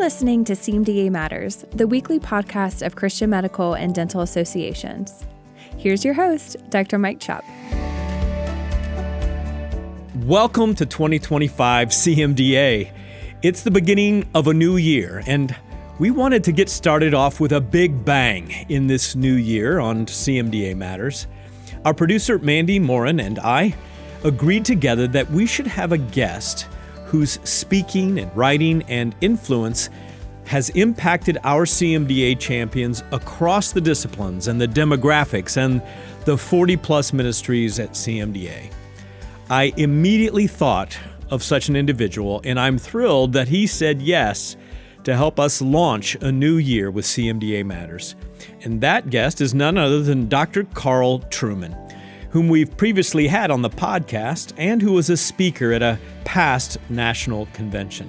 listening to CMDA Matters, the weekly podcast of Christian Medical and Dental Associations. Here's your host, Dr. Mike Chupp. Welcome to 2025 CMDA. It's the beginning of a new year, and we wanted to get started off with a big bang in this new year on CMDA Matters. Our producer, Mandy Morin, and I agreed together that we should have a guest whose speaking and writing and influence has impacted our CMDA champions across the disciplines and the demographics and the 40-plus ministries at CMDA. I immediately thought of such an individual, and I'm thrilled that he said yes to help us launch a new year with CMDA Matters. And that guest is none other than Dr. Carl Trueman, whom we've previously had on the podcast and who was a speaker at a past national convention.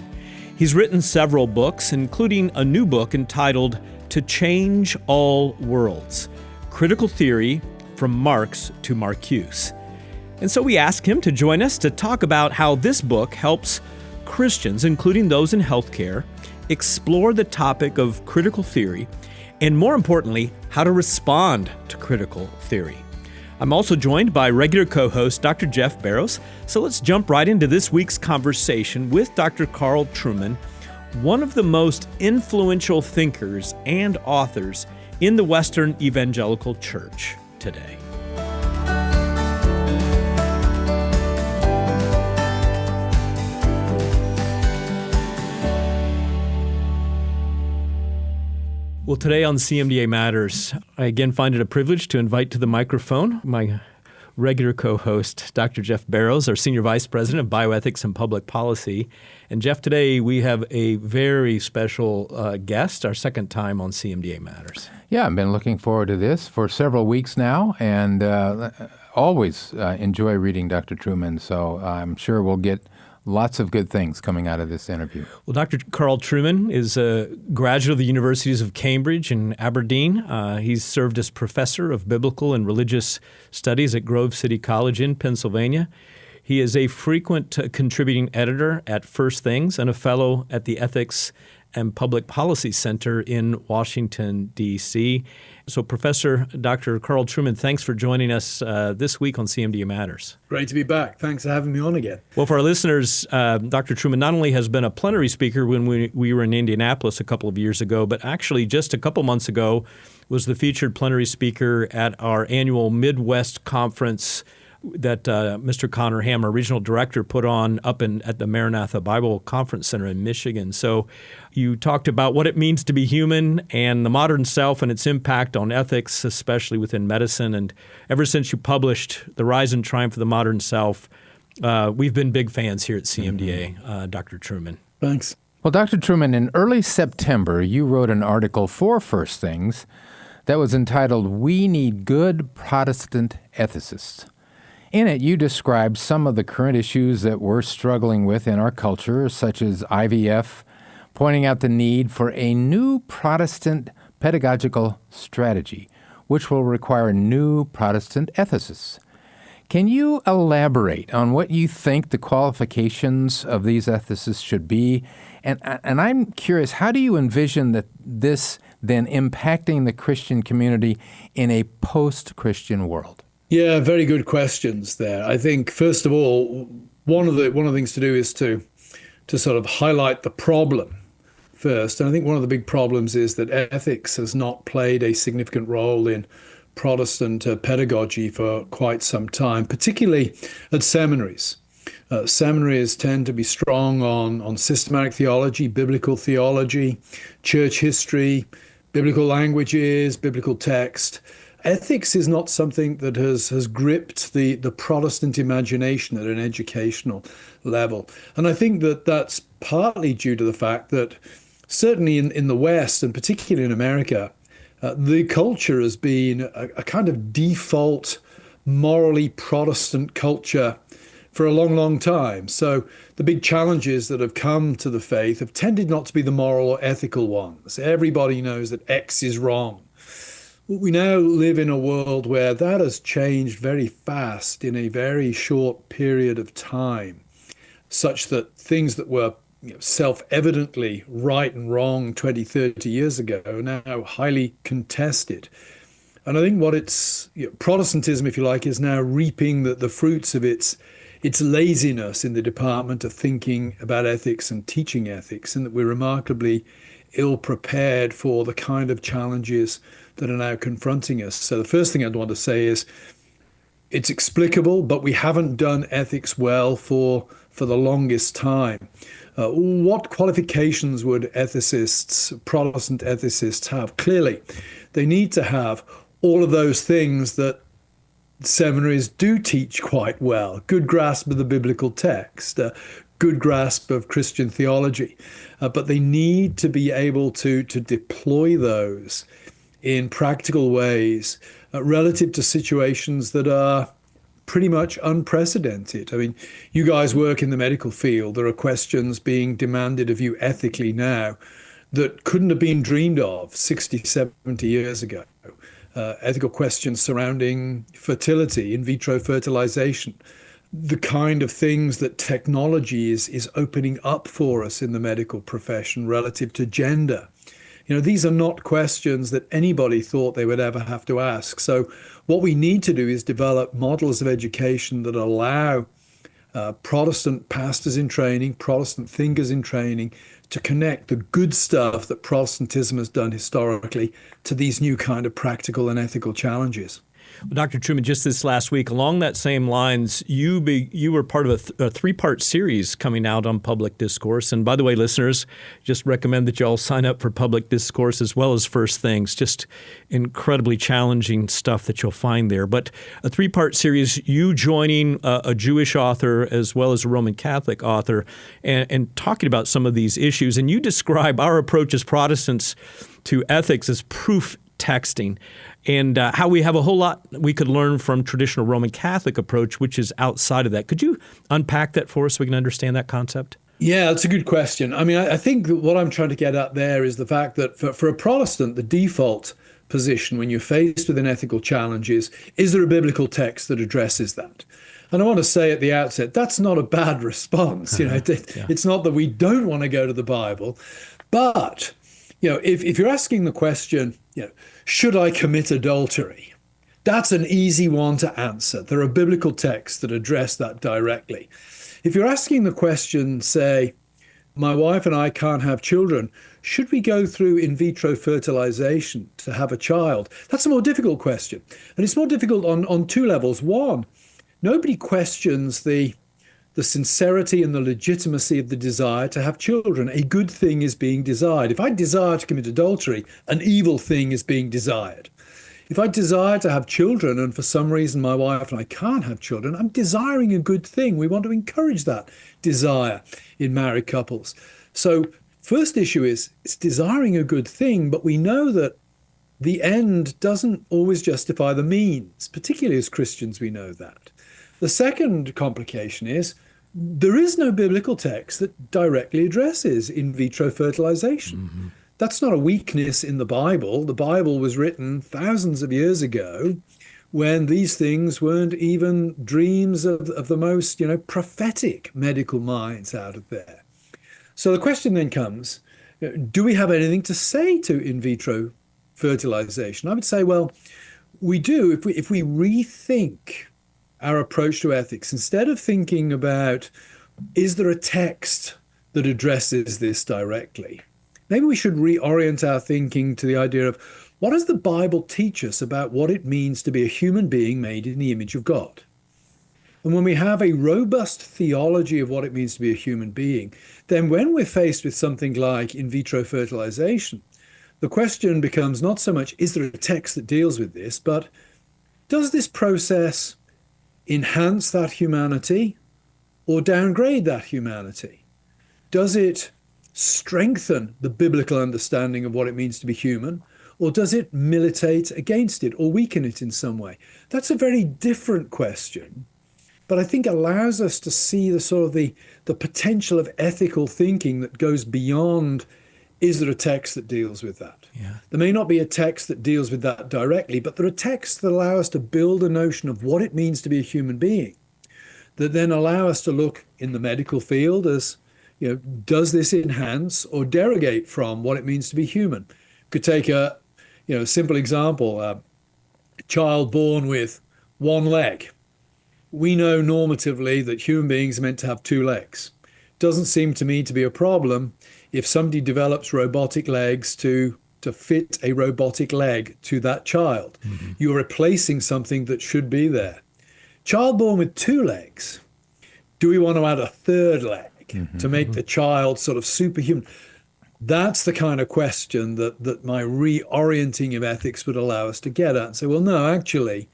He's written several books, including a new book entitled To Change All Worlds, Critical Theory from Marx to Marcuse. And so we asked him to join us to talk about how this book helps Christians, including those in healthcare, explore the topic of critical theory, and more importantly, how to respond to critical theory. I'm also joined by regular co-host Dr. Jeff Barrows, so let's jump right into this week's conversation with Dr. Carl Trueman, one of the most influential thinkers and authors in the Western Evangelical Church today. Well, today on CMDA Matters, I again find it a privilege to invite to the microphone my regular co-host, Dr. Jeff Barrows, our Senior Vice President of Bioethics and Public Policy. And Jeff, today we have a very special guest, our second time on CMDA Matters. Yeah, I've been looking forward to this for several weeks now, and always enjoy reading Dr. Trueman, so I'm sure we'll get lots of good things coming out of this interview. Well, Dr. Carl Trueman is a graduate of the Universities of Cambridge and Aberdeen. He's served as professor of biblical and religious studies at Grove City College in Pennsylvania. He is a frequent contributing editor at First Things and a fellow at the Ethics and Public Policy Center in Washington, D.C. So, Professor Dr. Carl Trueman, thanks for joining us this week on CMDA Matters. Great to be back. Thanks for having me on again. Well, for our listeners, Dr. Trueman not only has been a plenary speaker when we were in Indianapolis a couple of years ago, but actually just a couple months ago was the featured plenary speaker at our annual Midwest Conference that Mr. Connor Ham, our regional director, put on up at the Maranatha Bible Conference Center in Michigan. So you talked about what it means to be human and the modern self and its impact on ethics, especially within medicine. And ever since you published The Rise and Triumph of the Modern Self, we've been big fans here at CMDA, Dr. Trueman. Thanks. Well, Dr. Trueman, in early September, you wrote an article for First Things that was entitled, "We Need Good Protestant Ethicists." In it, you described some of the current issues that we're struggling with in our culture, such as IVF, pointing out the need for a new Protestant pedagogical strategy, which will require new Protestant ethicists. Can you elaborate on what you think the qualifications of these ethicists should be? And I'm curious, how do you envision that this then impacting the Christian community in a post-Christian world? Yeah, very good questions there. I think, first of all, one of the things to do is to sort of highlight the problem first. And I think one of the big problems is that ethics has not played a significant role in Protestant pedagogy for quite some time, particularly at seminaries. Seminaries tend to be strong on systematic theology, biblical theology, church history, biblical languages, biblical text. Ethics is not something that has gripped the Protestant imagination at an educational level. And I think that that's partly due to the fact that certainly in the West, and particularly in America, the culture has been a kind of default morally Protestant culture for a long, long time. So the big challenges that have come to the faith have tended not to be the moral or ethical ones. Everybody knows that X is wrong. We now live in a world where that has changed very fast in a very short period of time, such that things that were self-evidently right and wrong 20, 30 years ago are now highly contested. And I think what Protestantism, if you like, is now reaping the fruits of its laziness in the department of thinking about ethics and teaching ethics, and that we're remarkably ill prepared for the kind of challenges that are now confronting us. So the first thing I'd want to say is it's explicable, but we haven't done ethics well for the longest time. What qualifications would Protestant ethicists have? Clearly, they need to have all of those things that seminaries do teach quite well: good grasp of the biblical text, good grasp of Christian theology, but they need to be able to deploy those in practical ways relative to situations that are pretty much unprecedented. I mean, you guys work in the medical field. There are questions being demanded of you ethically now that couldn't have been dreamed of 60, 70 years ago. Ethical questions surrounding fertility, in vitro fertilization, the kind of things that technology is opening up for us in the medical profession relative to gender. These are not questions that anybody thought they would ever have to ask. So what we need to do is develop models of education that allow Protestant pastors in training, Protestant thinkers in training, to connect the good stuff that Protestantism has done historically to these new kind of practical and ethical challenges. Well, Dr. Trueman, just this last week, along that same lines, you were part of a three-part series coming out on public discourse. And by the way, listeners, just recommend that you all sign up for public discourse as well as First Things. Just incredibly challenging stuff that you'll find there. But a three-part series, you joining a Jewish author as well as a Roman Catholic author and talking about some of these issues. And you describe our approach as Protestants to ethics as proof texting, and how we have a whole lot we could learn from traditional Roman Catholic approach, which is outside of that. Could you unpack that for us so we can understand that concept? Yeah, that's a good question. I mean, I think that what I'm trying to get at there is the fact that for a Protestant, the default position when you're faced with an ethical challenge is there a biblical text that addresses that? And I want to say at the outset, that's not a bad response. It's not that we don't want to go to the Bible, but if you're asking the question, should I commit adultery? That's an easy one to answer. There are biblical texts that address that directly. If you're asking the question, say, my wife and I can't have children, should we go through in vitro fertilization to have a child? That's a more difficult question. And it's more difficult on two levels. One, nobody questions the sincerity and the legitimacy of the desire to have children. A good thing is being desired. If I desire to commit adultery, an evil thing is being desired. If I desire to have children and for some reason my wife and I can't have children, I'm desiring a good thing. We want to encourage that desire in married couples. So first issue is it's desiring a good thing, but we know that the end doesn't always justify the means. Particularly as Christians, we know that. The second complication is there is no biblical text that directly addresses in vitro fertilization. Mm-hmm. That's not a weakness in the Bible. The Bible was written thousands of years ago when these things weren't even dreams of the most, prophetic medical minds out of there. So the question then comes, do we have anything to say to in vitro fertilization? I would say, well, we do if we rethink our approach to ethics. Instead of thinking about, is there a text that addresses this directly? Maybe we should reorient our thinking to the idea of, what does the Bible teach us about what it means to be a human being made in the image of God? And when we have a robust theology of what it means to be a human being, then when we're faced with something like in vitro fertilization, the question becomes not so much, is there a text that deals with this, but does this process enhance that humanity or downgrade that humanity? Does it strengthen the biblical understanding of what it means to be human, or does it militate against it or weaken it in some way? That's a very different question, but I think allows us to see the potential of ethical thinking that goes beyond, is there a text that deals with that? Yeah. There may not be a text that deals with that directly, but there are texts that allow us to build a notion of what it means to be a human being, that then allow us to look in the medical field as does this enhance or derogate from what it means to be human? Could take a simple example, a child born with one leg. We know normatively that human beings are meant to have two legs. Doesn't seem to me to be a problem if somebody develops robotic legs to fit a robotic leg to that child. Mm-hmm. You're replacing something that should be there. Child born with two legs, do we want to add a third leg to make the child sort of superhuman? That's the kind of question that my reorienting of ethics would allow us to get at and say, well, no, actually,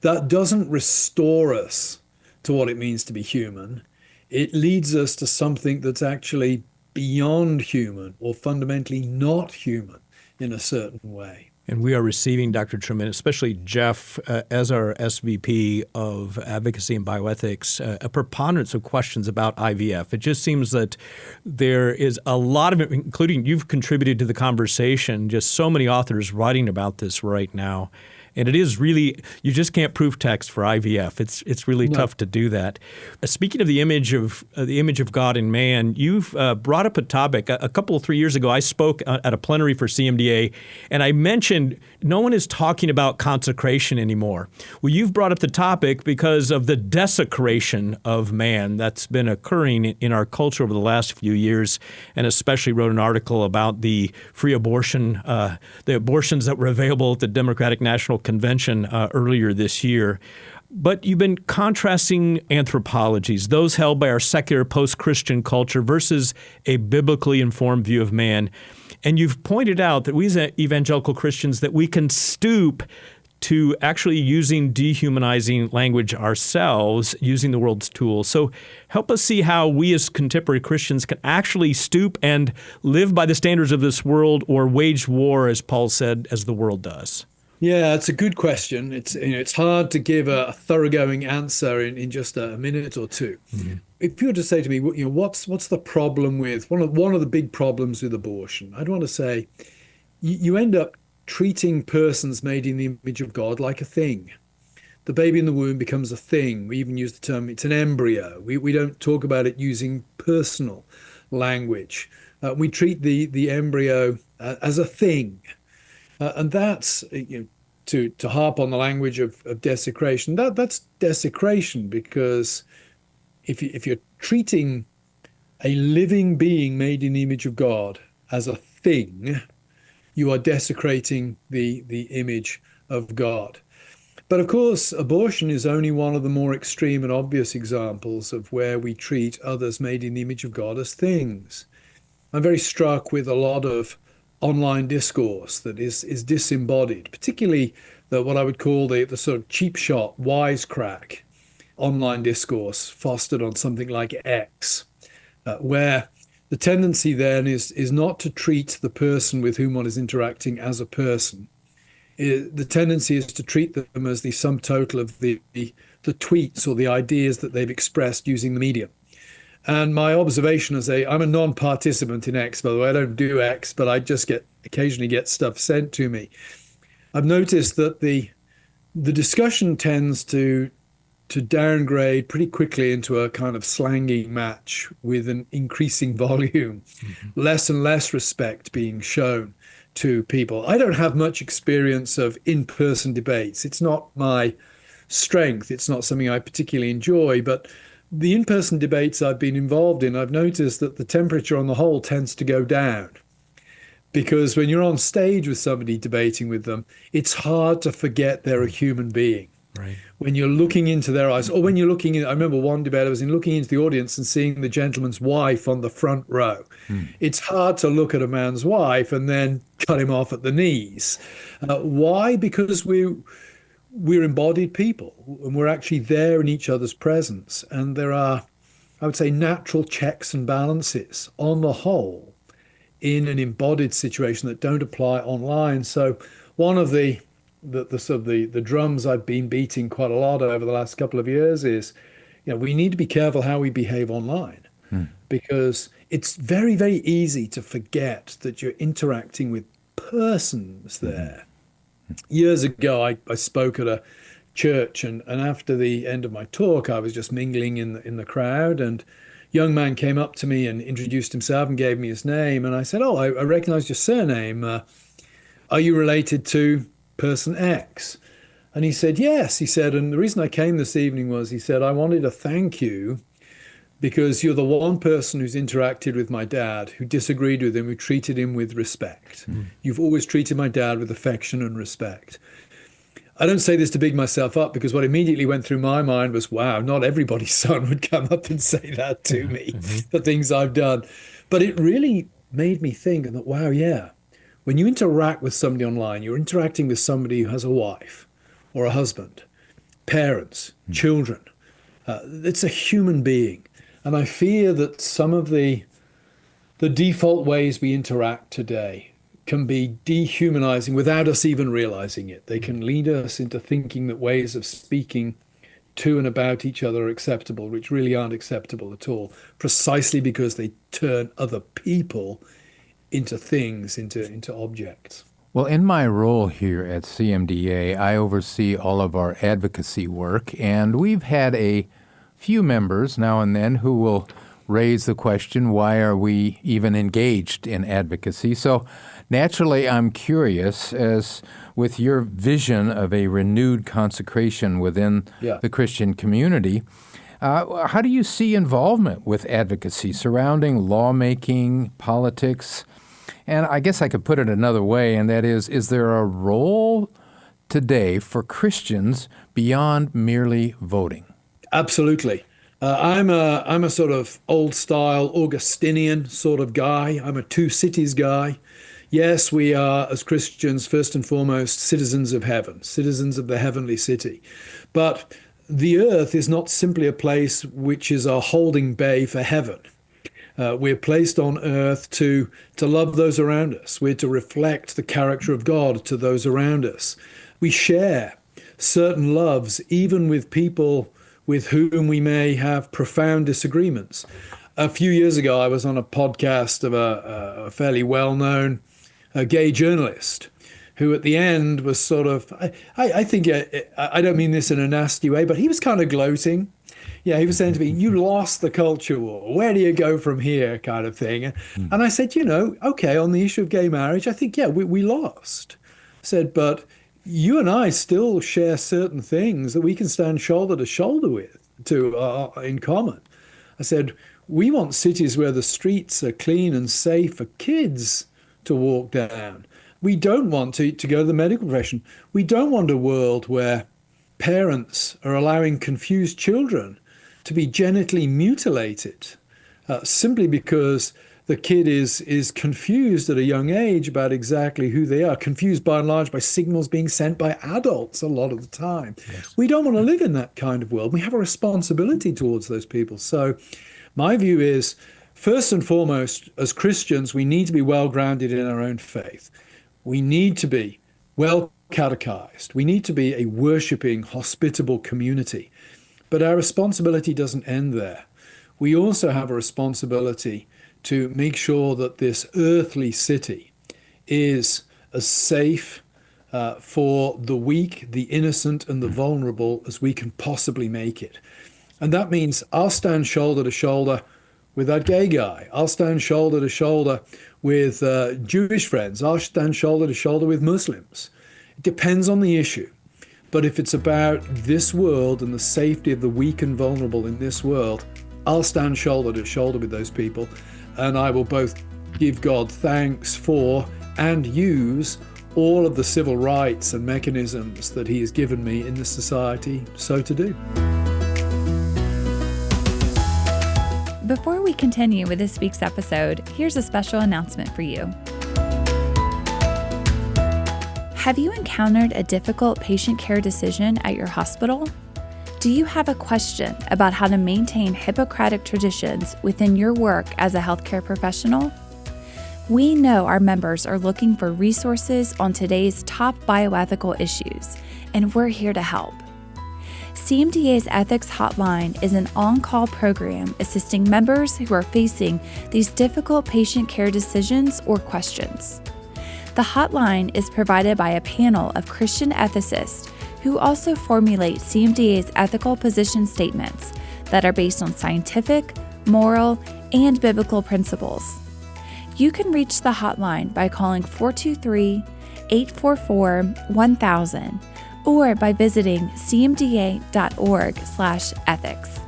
that doesn't restore us to what it means to be human. It leads us to something that's actually beyond human or fundamentally not human in a certain way. And we are receiving, Dr. Trueman, especially Jeff, as our SVP of Advocacy and Bioethics, a preponderance of questions about IVF. It just seems that there is a lot of it, including you've contributed to the conversation, just so many authors writing about this right now. And it is really, you just can't proof text for IVF. It's really tough to do that. Speaking of the image of God in man, you've brought up a topic. A couple, 3 years ago, I spoke at a plenary for CMDA, and I mentioned no one is talking about consecration anymore. Well, you've brought up the topic because of the desecration of man that's been occurring in our culture over the last few years, and especially wrote an article about the free abortion, the abortions that were available at the Democratic National Convention earlier this year. But you've been contrasting anthropologies, those held by our secular post-Christian culture versus a biblically informed view of man. And you've pointed out that we as evangelical Christians, that we can stoop to actually using dehumanizing language ourselves, using the world's tools. So help us see how we as contemporary Christians can actually stoop and live by the standards of this world, or wage war, as Paul said, as the world does. Yeah, it's a good question. It's hard to give a thoroughgoing answer in just a minute or two. Mm-hmm. If you were to say to me, what's the problem with one of the big problems with abortion? I'd want to say you end up treating persons made in the image of God like a thing. The baby in the womb becomes a thing. We even use the term it's an embryo. We don't talk about it using personal language. We treat the embryo as a thing. And that's, to harp on the language of desecration, that's desecration, because if you're treating a living being made in the image of God as a thing, you are desecrating the image of God. But of course, abortion is only one of the more extreme and obvious examples of where we treat others made in the image of God as things. I'm very struck with a lot of online discourse that is disembodied, particularly what I would call the sort of cheap shot, wisecrack online discourse fostered on something like X, where the tendency then is not to treat the person with whom one is interacting as a person. The tendency is to treat them as the sum total of the tweets or the ideas that they've expressed using the medium. And my observation I'm a non-participant in X, by the way. I don't do X, but I just occasionally get stuff sent to me. I've noticed that the discussion tends to downgrade pretty quickly into a kind of slanging match with an increasing volume, less and less respect being shown to people. I don't have much experience of in-person debates. It's not my strength. It's not something I particularly enjoy, but the in-person debates I've been involved in, I've noticed that the temperature on the whole tends to go down, because when you're on stage with somebody debating with them, it's hard to forget they're a human being. Right. When you're looking into their eyes, or when you're looking I remember one debate I was in, looking into the audience and seeing the gentleman's wife on the front row. It's hard to look at a man's wife and then cut him off at the knees. Why? Because we're embodied people, and we're actually there in each other's presence. And there are, I would say, natural checks and balances on the whole in an embodied situation that don't apply online. So one of the drums I've been beating quite a lot over the last couple of years is, we need to be careful how we behave online, because it's very, very easy to forget that you're interacting with persons there. Years ago, I spoke at a church, and after the end of my talk, I was just mingling in the crowd, and young man came up to me and introduced himself and gave me his name. And I said, oh, I recognize your surname. Are you related to person X? And he said, yes. He said, and the reason I came this evening was, he said, I wanted to thank you because you're the one person who's interacted with my dad, who disagreed with him, who treated him with respect. You've always treated my dad with affection and respect. I don't say this to big myself up, because what immediately went through my mind was, wow, not everybody's son would come up and say that to me, the things I've done. But it really made me think, and thought, wow, yeah, when you interact with somebody online, you're interacting with somebody who has a wife or a husband, parents, children. It's a human being. And I fear that some of the default ways we interact today can be dehumanizing without us even realizing it. They can lead us into thinking that ways of speaking to and about each other are acceptable, which really aren't acceptable at all, precisely because they turn other people into things, into objects. Well, in my role here at CMDA, I oversee all of our advocacy work, and we've had a few members now and then who will raise the question, why are we even engaged in advocacy? So naturally, I'm curious, as with your vision of a renewed consecration within the Christian community, how do you see involvement with advocacy surrounding lawmaking, politics? And I guess I could put it another way, and that is there a role today for Christians beyond merely voting? Absolutely. I'm a sort of old-style Augustinian sort of guy. I'm a two cities guy. Yes, we are, as Christians, first and foremost, citizens of heaven, citizens of the heavenly city. But the earth is not simply a place which is a holding bay for heaven. We're placed on earth to love those around us. We're to reflect the character of God to those around us. We share certain loves, even with people with whom we may have profound disagreements. A few years ago, I was on a podcast of a fairly well-known gay journalist who at the end was sort of, I think, I don't mean this in a nasty way, but he was kind of gloating. Yeah, he was saying to me, you lost the culture war. Where do you go from here, kind of thing. And I said, okay, on the issue of gay marriage, I think, yeah, we lost. I said, but you and I still share certain things that we can stand shoulder to shoulder with in common. I said, we want cities where the streets are clean and safe for kids to walk down. We don't want to go to the medical profession. We don't want a world where parents are allowing confused children to be genitally mutilated simply because the kid is confused at a young age about exactly who they are, confused by and large by signals being sent by adults a lot of the time. Yes. We don't want to live in that kind of world. We have a responsibility towards those people. So my view is, first and foremost, as Christians, we need to be well grounded in our own faith. We need to be well catechized. We need to be a worshiping, hospitable community. But our responsibility doesn't end there. We also have a responsibility to make sure that this earthly city is as safe for the weak, the innocent, and the vulnerable as we can possibly make it. And that means I'll stand shoulder to shoulder with that gay guy. I'll stand shoulder to shoulder with Jewish friends. I'll stand shoulder to shoulder with Muslims. It depends on the issue. But if it's about this world and the safety of the weak and vulnerable in this world, I'll stand shoulder to shoulder with those people. And I will both give God thanks for and use all of the civil rights and mechanisms that he has given me in this society so to do. Before we continue with this week's episode, here's a special announcement for you. Have you encountered a difficult patient care decision at your hospital? Do you have a question about how to maintain Hippocratic traditions within your work as a healthcare professional? We know our members are looking for resources on today's top bioethical issues, and we're here to help. CMDA's Ethics Hotline is an on-call program assisting members who are facing these difficult patient care decisions or questions. The hotline is provided by a panel of Christian ethicists who also formulate CMDA's ethical position statements that are based on scientific, moral, and biblical principles. You can reach the hotline by calling 423-844-1000 or by visiting cmda.org/ethics.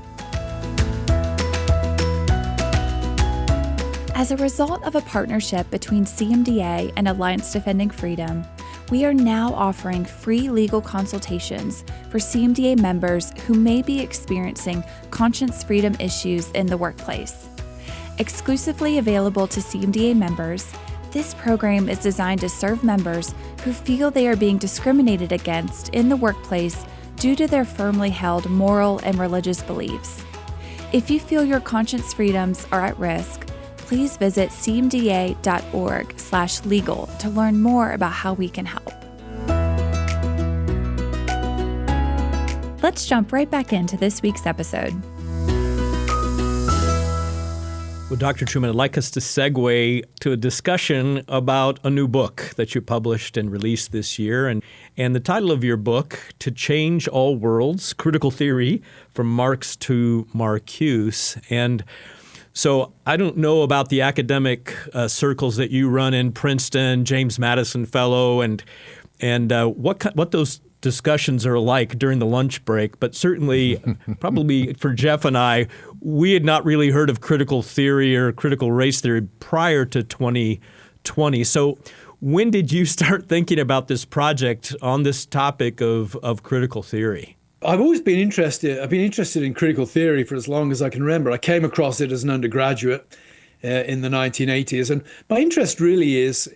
As a result of a partnership between CMDA and Alliance Defending Freedom, we are now offering free legal consultations for CMDA members who may be experiencing conscience freedom issues in the workplace. Exclusively available to CMDA members, this program is designed to serve members who feel they are being discriminated against in the workplace due to their firmly held moral and religious beliefs. If you feel your conscience freedoms are at risk, please visit cmda.org/legal to learn more about how we can help. Let's jump right back into this week's episode. Well, Dr. Trueman, I'd like us to segue to a discussion about a new book that you published and released this year. And the title of your book, To Change All Worlds, Critical Theory from Marx to Marcuse. And so I don't know about the academic circles that you run in Princeton, James Madison Fellow, and what those discussions are like during the lunch break. But certainly, probably for Jeff and I, we had not really heard of critical theory or critical race theory prior to 2020. So when did you start thinking about this project on this topic of critical theory? I've always been interested. I've been interested in critical theory for as long as I can remember. I came across it as an undergraduate in the 1980s. And my interest really is,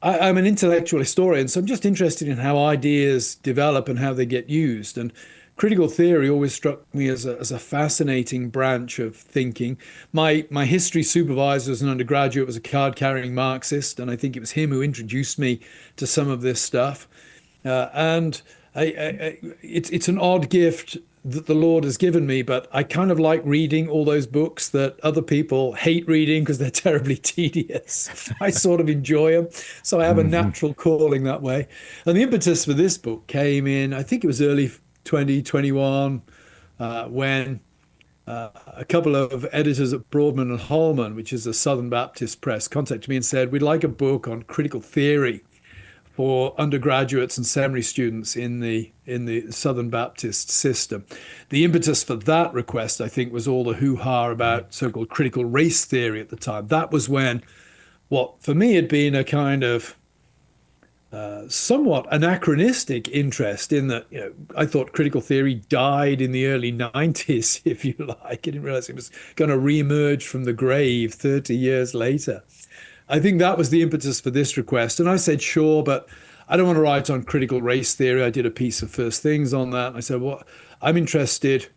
I'm an intellectual historian, so I'm just interested in how ideas develop and how they get used. And critical theory always struck me as a fascinating branch of thinking. My history supervisor as an undergraduate was a card-carrying Marxist, and I think it was him who introduced me to some of this stuff. It's an odd gift that the Lord has given me, but I kind of like reading all those books that other people hate reading because they're terribly tedious. I sort of enjoy them. So I have a natural calling that way. And the impetus for this book came in, I think it was early 2021, when a couple of editors at Broadman and Holman, which is a Southern Baptist press, contacted me and said, we'd like a book on critical theory for undergraduates and seminary students in the Southern Baptist system. The impetus for that request, I think, was all the hoo-ha about so-called critical race theory at the time. That was when what for me had been a kind of somewhat anachronistic interest in that, I thought critical theory died in the early 90s, if you like. I didn't realize it was going to reemerge from the grave 30 years later. I think that was the impetus for this request. And I said, sure, but I don't want to write on critical race theory. I did a piece of First Things on that. And I said, well, I'm interested.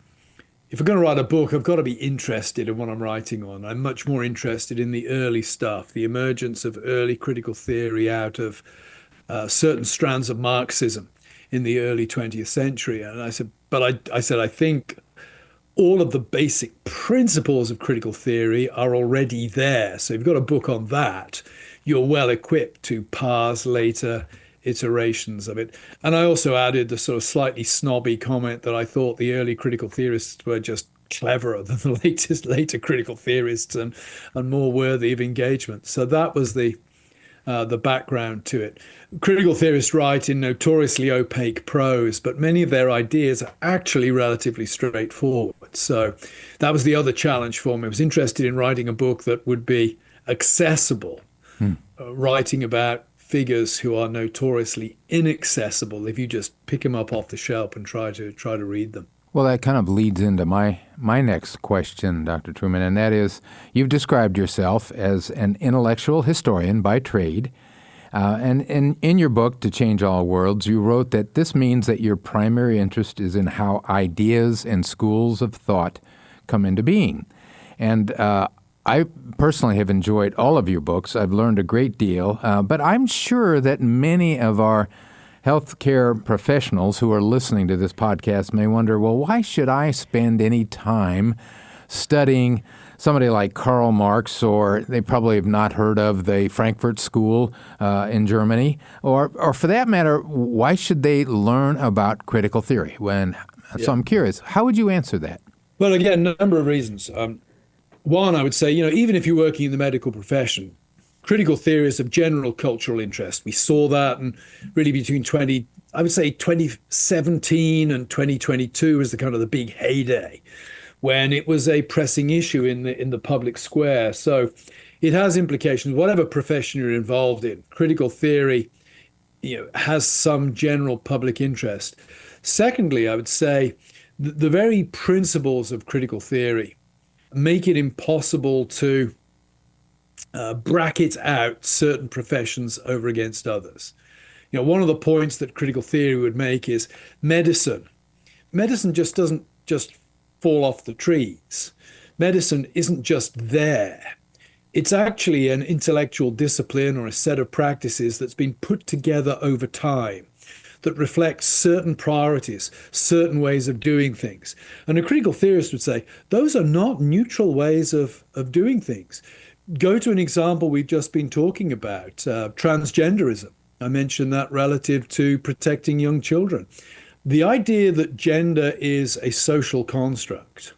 If I'm going to write a book, I've got to be interested in what I'm writing on. I'm much more interested in the early stuff, the emergence of early critical theory out of certain strands of Marxism in the early 20th century. And I said, I think all of the basic principles of critical theory are already there. So if you've got a book on that, you're well equipped to parse later iterations of it. And I also added the sort of slightly snobby comment that I thought the early critical theorists were just cleverer than the later critical theorists and more worthy of engagement. So that was the background to it. Critical theorists write in notoriously opaque prose, but many of their ideas are actually relatively straightforward. So that was the other challenge for me. I was interested in writing a book that would be accessible, writing about figures who are notoriously inaccessible if you just pick them up off the shelf and try to read them. Well, that kind of leads into my next question, Dr. Trueman, and that is, you've described yourself as an intellectual historian by trade, and in your book, To Change All Worlds, you wrote that this means that your primary interest is in how ideas and schools of thought come into being. And I personally have enjoyed all of your books. I've learned a great deal, but I'm sure that many of our healthcare professionals who are listening to this podcast may wonder, well, why should I spend any time studying somebody like Karl Marx, or they probably have not heard of the Frankfurt School in Germany, or for that matter, why should they learn about critical theory? So I'm curious, how would you answer that? Well, again, a number of reasons. One, I would say, even if you're working in the medical profession, critical theory is of general cultural interest. We saw that, and really between 2017 and 2022 was the kind of the big heyday when it was a pressing issue in the public square. So it has implications, whatever profession you're involved in. Critical theory, has some general public interest. Secondly, I would say the very principles of critical theory make it impossible to bracket out certain professions over against others. One of the points that critical theory would make is medicine just doesn't just fall off the trees. Medicine isn't just there. It's actually an intellectual discipline or a set of practices that's been put together over time that reflects certain priorities, certain ways of doing things. And a critical theorist would say, those are not neutral ways of doing things. Go to an example we've just been talking about, transgenderism. I mentioned that relative to protecting young children. The idea that gender is a social construct,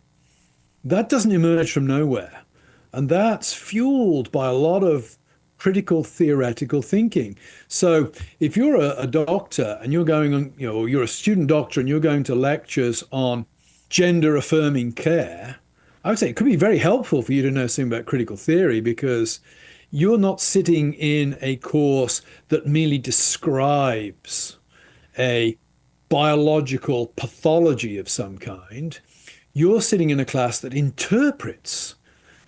that doesn't emerge from nowhere. And that's fueled by a lot of critical theoretical thinking. So if you're a doctor and you're going on, you're a student doctor and you're going to lectures on gender affirming care, I would say it could be very helpful for you to know something about critical theory, because you're not sitting in a course that merely describes a biological pathology of some kind. You're sitting in a class that interprets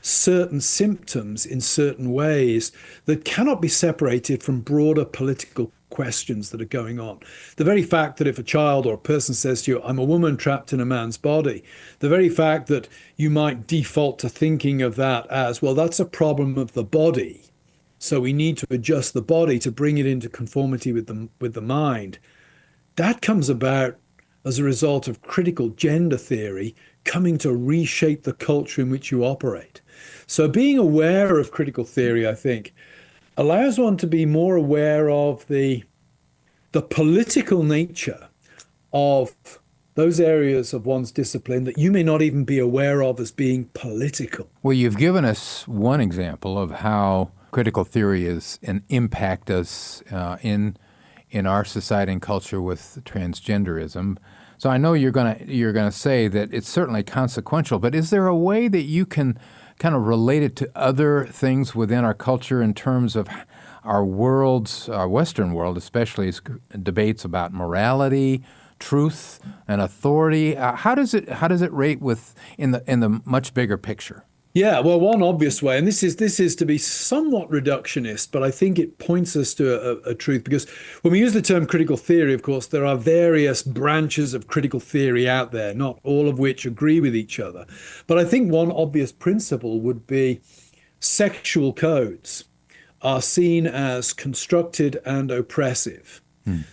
certain symptoms in certain ways that cannot be separated from broader political questions that are going on. The very fact that if a child or a person says to you, I'm a woman trapped in a man's body, the very fact that you might default to thinking of that as, well, that's a problem of the body, so we need to adjust the body to bring it into conformity with the mind, that comes about as a result of critical gender theory coming to reshape the culture in which you operate. So being aware of critical theory, I think, allows one to be more aware of the political nature of those areas of one's discipline that you may not even be aware of as being political. Well, you've given us one example of how critical theory is an impact us in our society and culture with transgenderism. So I know you're gonna say that it's certainly consequential, but is there a way that you can kind of relate it to other things within our culture in terms of our Western world, especially debates about morality, truth, and authority? How does it rate in the much bigger picture? Yeah, well, one obvious way, and this is to be somewhat reductionist, but I think it points us to a truth, because when we use the term critical theory, of course, there are various branches of critical theory out there, not all of which agree with each other. But I think one obvious principle would be sexual codes are seen as constructed and oppressive.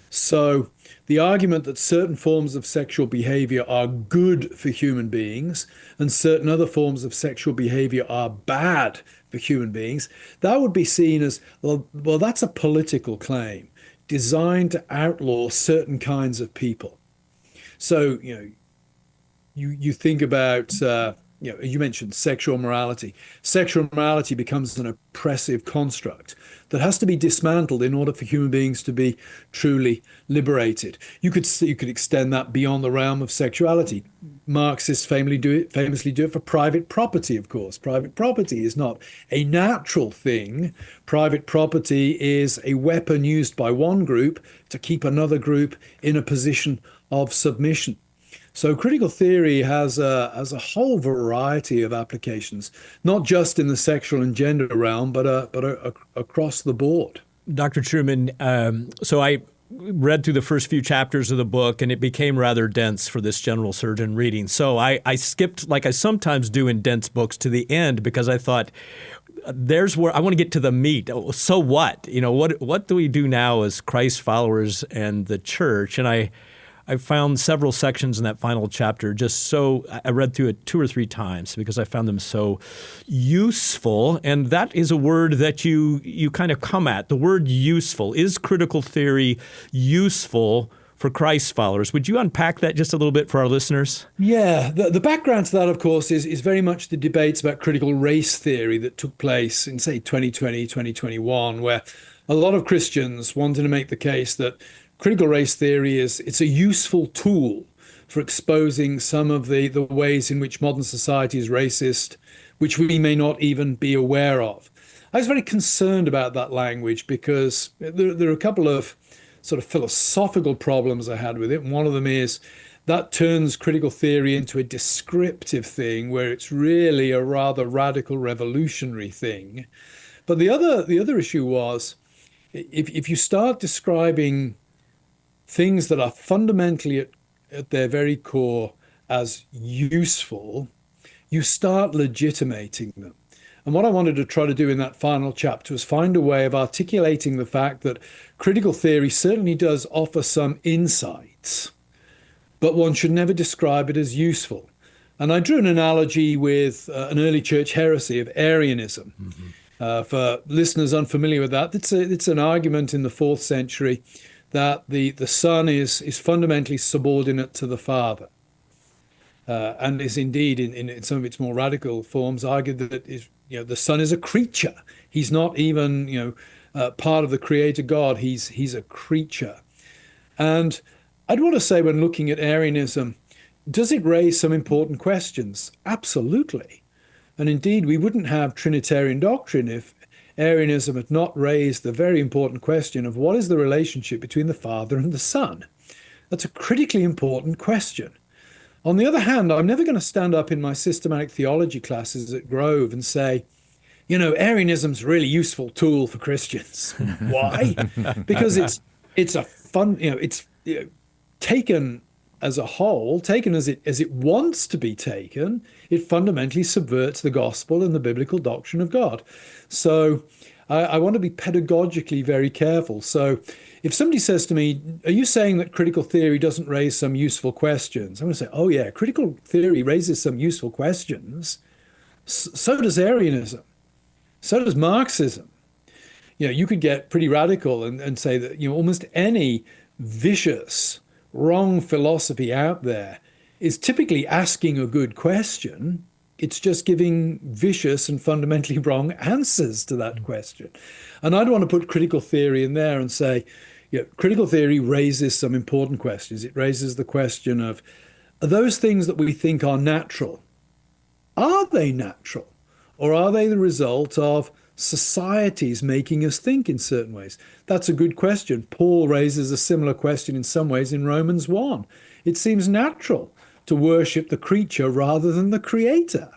So the argument that certain forms of sexual behavior are good for human beings and certain other forms of sexual behavior are bad for human beings, that would be seen as, well, that's a political claim designed to outlaw certain kinds of people. So, you think about, you mentioned sexual morality. Sexual morality becomes an oppressive construct that has to be dismantled in order for human beings to be truly liberated. You could extend that beyond the realm of sexuality. Marxists famously do it for private property, of course. Private property is not a natural thing. Private property is a weapon used by one group to keep another group in a position of submission. So critical theory has a whole variety of applications, not just in the sexual and gender realm, but across the board. Dr. Trueman, so I read through the first few chapters of the book, and it became rather dense for this general surgeon reading. So I skipped, like I sometimes do in dense books, to the end, because I thought, there's where I want to get to the meat. So what? What do we do now as Christ followers and the church? And I found several sections in that final chapter I read through it 2 or 3 times because I found them so useful. And that is a word that you kind of come at. The word useful. Is critical theory useful for Christ followers. Would you unpack that just a little bit for our listeners? Yeah, the background to that, of course, is very much the debates about critical race theory that took place in, say, 2020, 2021, where a lot of Christians wanted to make the case that critical race theory it's a useful tool for exposing some of the ways in which modern society is racist, which we may not even be aware of. I was very concerned about that language because there are a couple of sort of philosophical problems I had with it. And one of them is that turns critical theory into a descriptive thing where it's really a rather radical revolutionary thing. But the other issue was if you start describing things that are fundamentally at their very core as useful, you start legitimating them. And what I wanted to try to do in that final chapter was find a way of articulating the fact that critical theory certainly does offer some insights, but one should never describe it as useful. And I drew an analogy with an early church heresy of Arianism. Mm-hmm. For listeners unfamiliar with that, it's an argument in the 4th century that the Son is fundamentally subordinate to the Father. And is indeed, in some of its more radical forms, argued that the Son is a creature. He's not even part of the Creator God. He's a creature. And I'd want to say, when looking at Arianism, does it raise some important questions? Absolutely. And indeed, we wouldn't have Trinitarian doctrine if Arianism had not raised the very important question of what is the relationship between the Father and the Son. That's a critically important question. On the other hand, I'm never going to stand up in my systematic theology classes at Grove and say, Arianism's a really useful tool for Christians. Why? Because it's a fun, taken as a whole, taken as it wants to be taken, it fundamentally subverts the gospel and the biblical doctrine of God. So I want to be pedagogically very careful. So if somebody says to me, are you saying that critical theory doesn't raise some useful questions? I'm going to say, oh yeah, critical theory raises some useful questions. So does Arianism. So does Marxism. You could get pretty radical and say that almost any vicious, wrong philosophy out there is typically asking a good question. It's just giving vicious and fundamentally wrong answers to that question. And I'd want to put critical theory in there and say, critical theory raises some important questions. It raises the question of, are those things that we think are natural, are they natural? Or are they the result of societies making us think in certain ways? That's a good question. Paul raises a similar question in some ways in Romans 1. It seems natural to worship the creature rather than the creator.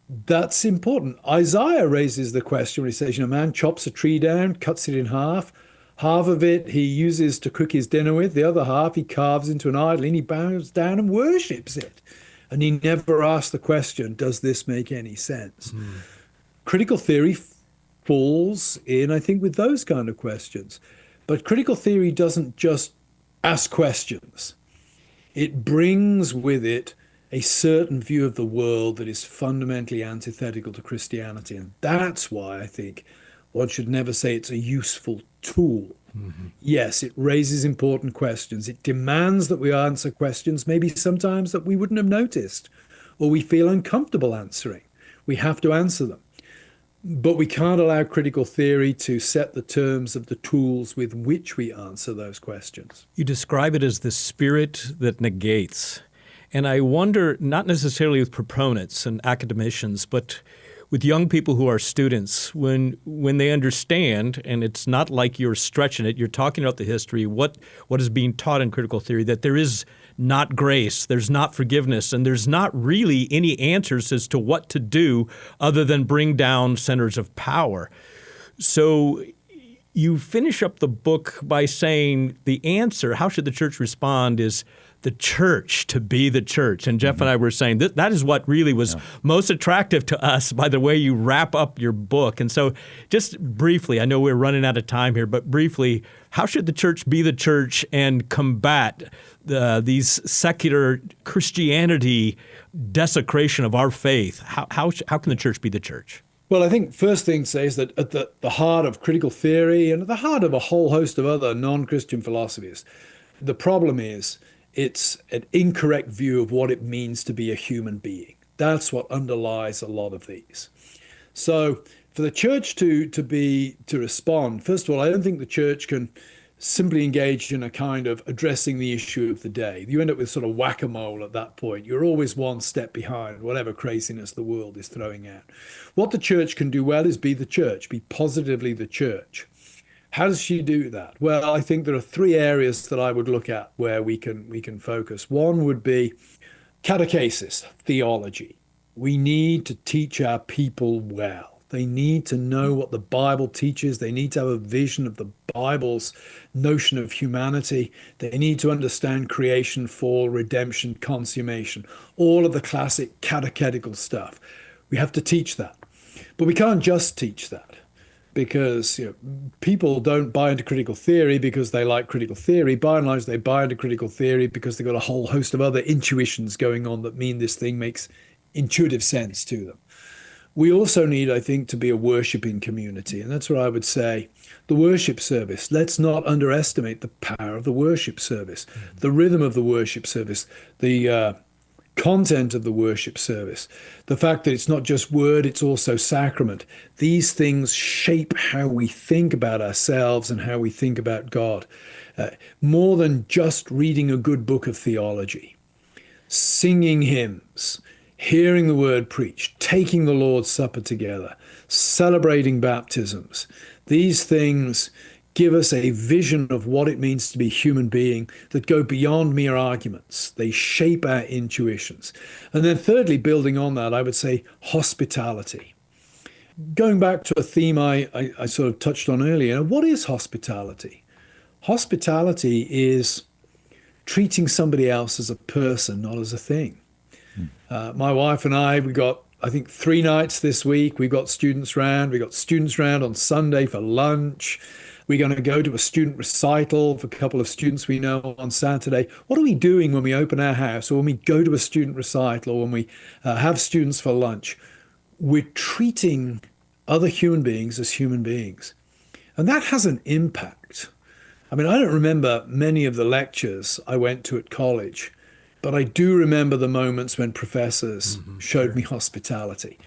That's important. Isaiah raises the question where he says, man chops a tree down, cuts it in half. Half of it he uses to cook his dinner with. The other half he carves into an idol and he bows down and worships it. And he never asks the question, does this make any sense? Critical theory falls in, I think, with those kind of questions. But critical theory doesn't just ask questions. It brings with it a certain view of the world that is fundamentally antithetical to Christianity. And that's why I think one should never say it's a useful tool. Mm-hmm. Yes, it raises important questions. It demands that we answer questions maybe sometimes that we wouldn't have noticed or we feel uncomfortable answering. We have to answer them. But we can't allow critical theory to set the terms of the tools with which we answer those questions. You describe it as the spirit that negates. And I wonder, not necessarily with proponents and academicians, but with young people who are students, when they understand, and it's not like you're stretching it, you're talking about the history, what is being taught in critical theory, that there is not grace, there's not forgiveness, and there's not really any answers as to what to do other than bring down centers of power. So you finish up the book by saying the answer, how should the church respond, is the church to be the church. And Jeff and I were saying that is what really was most attractive to us by the way you wrap up your book. And so just briefly, I know we're running out of time here, but briefly, how should the church be the church and combat these secular Christianity desecration of our faith? How can the church be the church? Well, I think first thing to say is that at the heart of critical theory and at the heart of a whole host of other non-Christian philosophies, The problem is it's an incorrect view of what it means to be a human being. That's what underlies a lot of these. So for the church to respond, first of all, I don't think the church can simply engage in a kind of addressing the issue of the day. You end up with sort of whack-a-mole at that point. You're always one step behind whatever craziness the world is throwing out. What the church can do well is be the church, be positively the church. How does she do that? Well, I think there are three areas that I would look at where we can focus. One would be catechesis, theology. We need to teach our people well. They need to know what the Bible teaches. They need to have a vision of the Bible's notion of humanity. They need to understand creation, fall, redemption, consummation, all of the classic catechetical stuff. We have to teach that. But we can't just teach that, because people don't buy into critical theory because they like critical theory. By and large, they buy into critical theory because they've got a whole host of other intuitions going on that mean this thing makes intuitive sense to them. We also need, I think, to be a worshiping community. And that's what I would say. The worship service. Let's not underestimate the power of the worship service, the rhythm of the worship service, the content of the worship service, the fact that it's not just word, it's also sacrament. These things shape how we think about ourselves and how we think about God. More than just reading a good book of theology, singing hymns, hearing the word preached, taking the Lord's Supper together, celebrating baptisms. These things give us a vision of what it means to be a human being that go beyond mere arguments. They shape our intuitions. And then thirdly, building on that, I would say hospitality. Going back to a theme I sort of touched on earlier, what is hospitality? Hospitality is treating somebody else as a person, not as a thing. My wife and I got, I think, 3 nights this week. We've got students round. We got students round on Sunday for lunch. We're going to go to a student recital for a couple of students we know on Saturday. What are we doing when we open our house, or when we go to a student recital, or when we have students for lunch? We're treating other human beings as human beings. And that has an impact. I mean, I don't remember many of the lectures I went to at college, but I do remember the moments when professors showed me hospitality.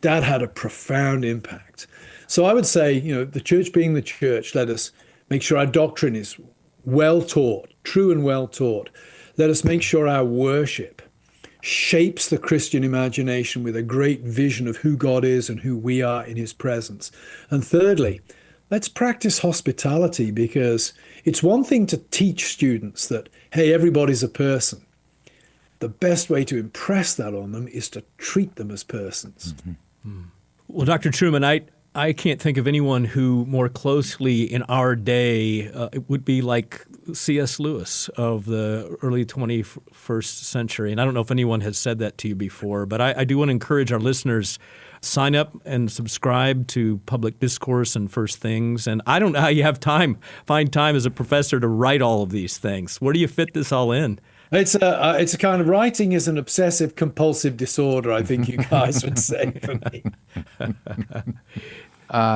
That had a profound impact. So I would say, the church being the church, let us make sure our doctrine is well taught, true and well taught. Let us make sure our worship shapes the Christian imagination with a great vision of who God is and who we are in his presence. And thirdly, let's practice hospitality, because it's one thing to teach students that, hey, everybody's a person. The best way to impress that on them is to treat them as persons. Well, Dr. Trueman, I can't think of anyone who more closely in our day would be like C.S. Lewis of the early 21st century. And I don't know if anyone has said that to you before, but I do want to encourage our listeners, sign up and subscribe to Public Discourse and First Things. And I don't know how you find time as a professor to write all of these things. Where do you fit this all in? It's a kind of, writing is an obsessive compulsive disorder, I think you guys would say for me.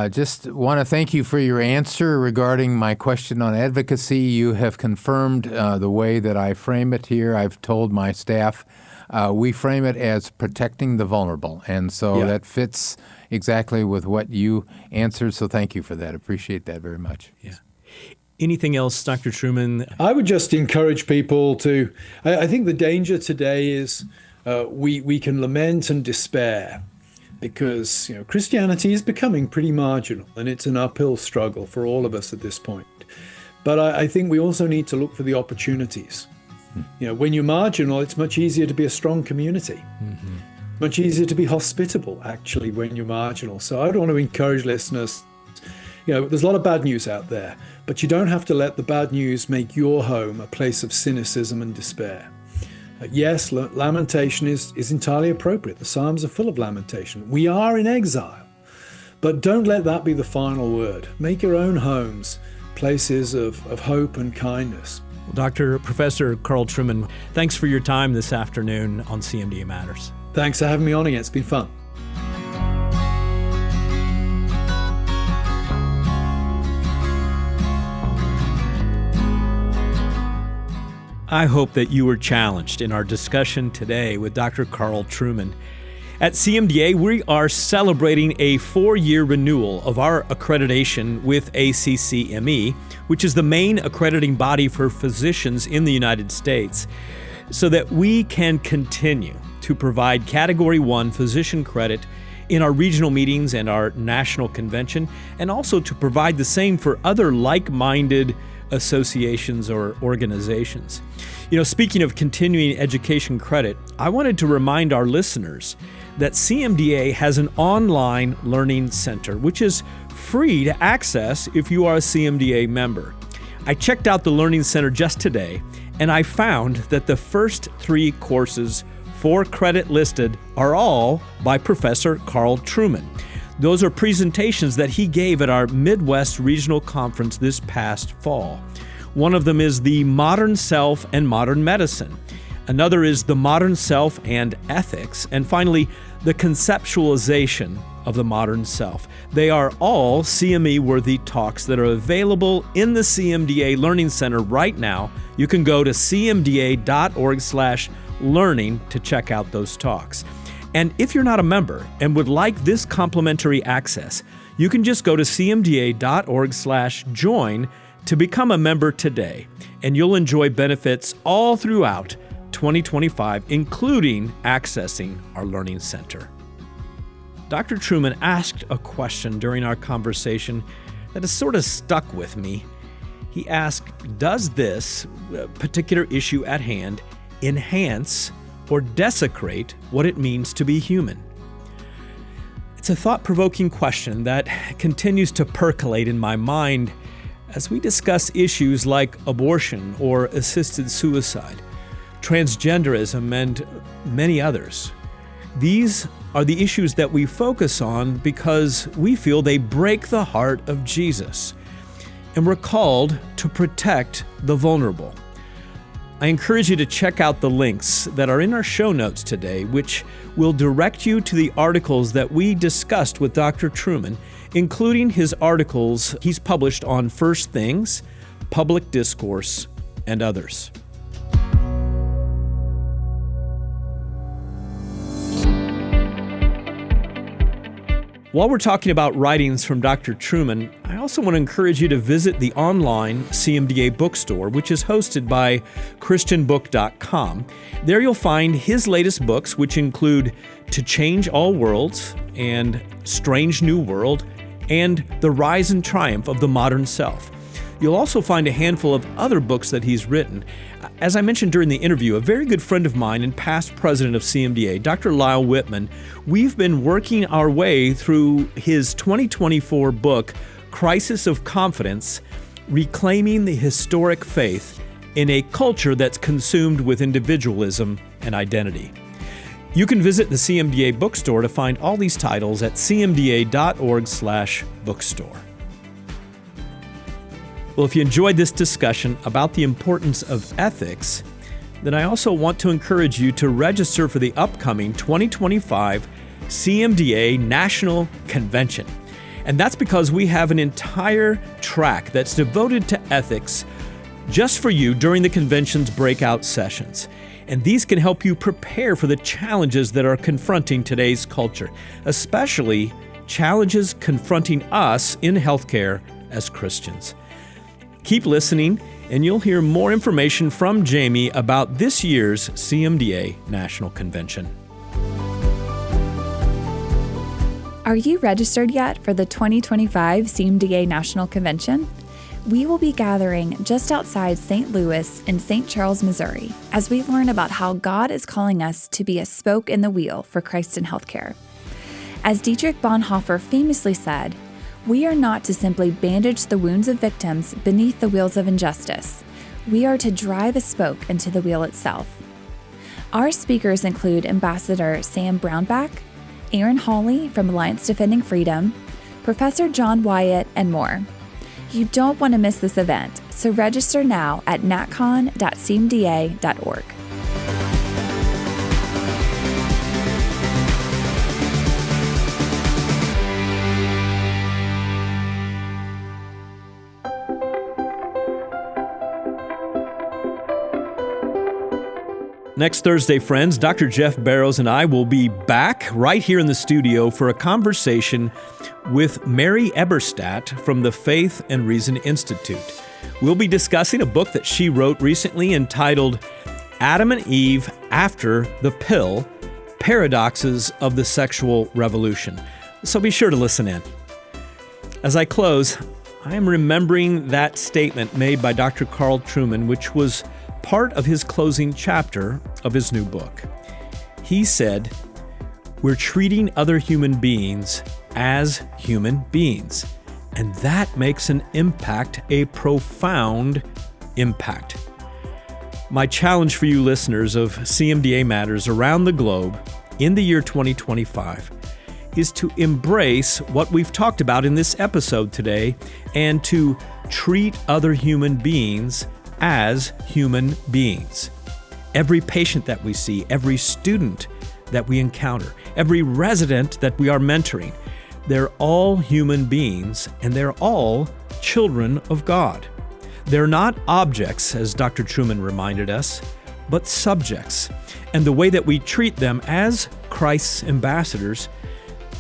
Just want to thank you for your answer regarding my question on advocacy. You have confirmed the way that I frame it here. I've told my staff we frame it as protecting the vulnerable, and so that fits exactly with what you answered. So thank you for that. Appreciate that very much. Yeah. Anything else, Dr. Trueman? I would just encourage people to, I think the danger today is we can lament and despair, because Christianity is becoming pretty marginal, and it's an uphill struggle for all of us at this point. But I think we also need to look for the opportunities. When you're marginal, it's much easier to be a strong community. Much easier to be hospitable, actually, when you're marginal. So I'd want to encourage listeners, there's a lot of bad news out there, but you don't have to let the bad news make your home a place of cynicism and despair. Yes, lamentation is entirely appropriate. The Psalms are full of lamentation. We are in exile, but don't let that be the final word. Make your own homes places of hope and kindness. Well, Professor Carl Trueman, thanks for your time this afternoon on CMDA Matters. Thanks for having me on again. It's been fun. I hope that you were challenged in our discussion today with Dr. Carl Trueman. At CMDA, we are celebrating a 4-year renewal of our accreditation with ACCME, which is the main accrediting body for physicians in the United States, so that we can continue to provide Category 1 physician credit in our regional meetings and our national convention, and also to provide the same for other like-minded associations or organizations. Speaking of continuing education credit, I wanted to remind our listeners that CMDA has an online learning center, which is free to access if you are a CMDA member. I checked out the Learning Center just today, and I found that the first 3 courses for credit listed are all by Professor Carl Trueman. Those are presentations that he gave at our Midwest Regional Conference this past fall. One of them is the Modern Self and Modern Medicine. Another is the Modern Self and Ethics. And finally, the Conceptualization of the Modern Self. They are all CME-worthy talks that are available in the CMDA Learning Center right now. You can go to cmda.org/learning to check out those talks. And if you're not a member and would like this complimentary access, you can just go to cmda.org/join to become a member today, and you'll enjoy benefits all throughout 2025, including accessing our Learning Center. Dr. Trueman asked a question during our conversation that has sort of stuck with me. He asked, does this particular issue at hand enhance or desecrate what it means to be human? It's a thought-provoking question that continues to percolate in my mind as we discuss issues like abortion or assisted suicide, transgenderism, and many others. These are the issues that we focus on because we feel they break the heart of Jesus, and we're called to protect the vulnerable. I encourage you to check out the links that are in our show notes today, which will direct you to the articles that we discussed with Dr. Trueman, including his articles he's published on First Things, Public Discourse, and others. While we're talking about writings from Dr. Trueman, I also want to encourage you to visit the online CMDA bookstore, which is hosted by ChristianBook.com. There you'll find his latest books, which include To Change All Worlds and Strange New World, and The Rise and Triumph of the Modern Self. You'll also find a handful of other books that he's written. As I mentioned during the interview, a very good friend of mine and past president of CMDA, Dr. Lyle Whitman, we've been working our way through his 2024 book, Crisis of Confidence, Reclaiming the Historic Faith in a Culture That's Consumed with Individualism and Identity. You can visit the CMDA bookstore to find all these titles at cmda.org/bookstore. Well, if you enjoyed this discussion about the importance of ethics, then I also want to encourage you to register for the upcoming 2025 CMDA National Convention. And that's because we have an entire track that's devoted to ethics just for you during the convention's breakout sessions. And these can help you prepare for the challenges that are confronting today's culture, especially challenges confronting us in healthcare as Christians. Keep listening, and you'll hear more information from Jamie about this year's CMDA National Convention. Are you registered yet for the 2025 CMDA National Convention? We will be gathering just outside St. Louis in St. Charles, Missouri, as we learn about how God is calling us to be a spoke in the wheel for Christ in healthcare. As Dietrich Bonhoeffer famously said, we are not to simply bandage the wounds of victims beneath the wheels of injustice. We are to drive a spoke into the wheel itself. Our speakers include Ambassador Sam Brownback, Aaron Hawley from Alliance Defending Freedom, Professor John Wyatt, and more. You don't want to miss this event, so register now at natcon.cmda.org. Next Thursday, friends, Dr. Jeff Barrows and I will be back right here in the studio for a conversation with Mary Eberstadt from the Faith and Reason Institute. We'll be discussing a book that she wrote recently entitled Adam and Eve After the Pill: Paradoxes of the Sexual Revolution. So be sure to listen in. As I close, I am remembering that statement made by Dr. Carl Trueman, which was part of his closing chapter of his new book. He said, "We're treating other human beings as human beings, and that makes an impact, a profound impact." My challenge for you listeners of CMDA Matters around the globe in the year 2025 is to embrace what we've talked about in this episode today and to treat other human beings as human beings. Every patient that we see, every student that we encounter, every resident that we are mentoring, they're all human beings and they're all children of God. They're not objects, as Dr. Trueman reminded us, but subjects. And the way that we treat them as Christ's ambassadors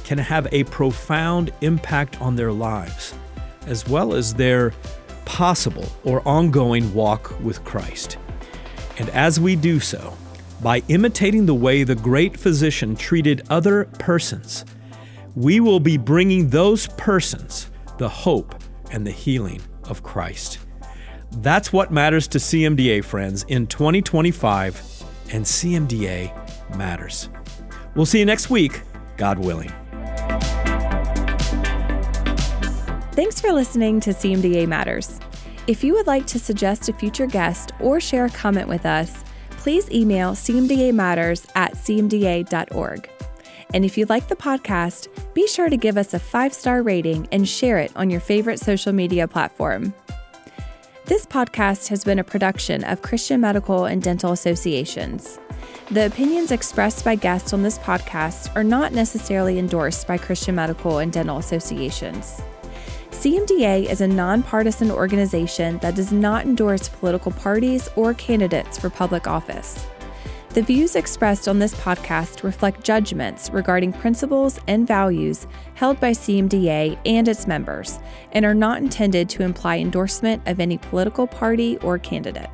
can have a profound impact on their lives, as well as their possible or ongoing walk with Christ. And as we do so, by imitating the way the great physician treated other persons, we will be bringing those persons the hope and the healing of Christ. That's what matters to CMDA, friends, in 2025, and CMDA matters. We'll see you next week, God willing. Thanks for listening to CMDA Matters. If you would like to suggest a future guest or share a comment with us, please email cmdamatters@cmda.org. And if you like the podcast, be sure to give us a 5-star rating and share it on your favorite social media platform. This podcast has been a production of Christian Medical and Dental Associations. The opinions expressed by guests on this podcast are not necessarily endorsed by Christian Medical and Dental Associations. CMDA is a nonpartisan organization that does not endorse political parties or candidates for public office. The views expressed on this podcast reflect judgments regarding principles and values held by CMDA and its members and are not intended to imply endorsement of any political party or candidate.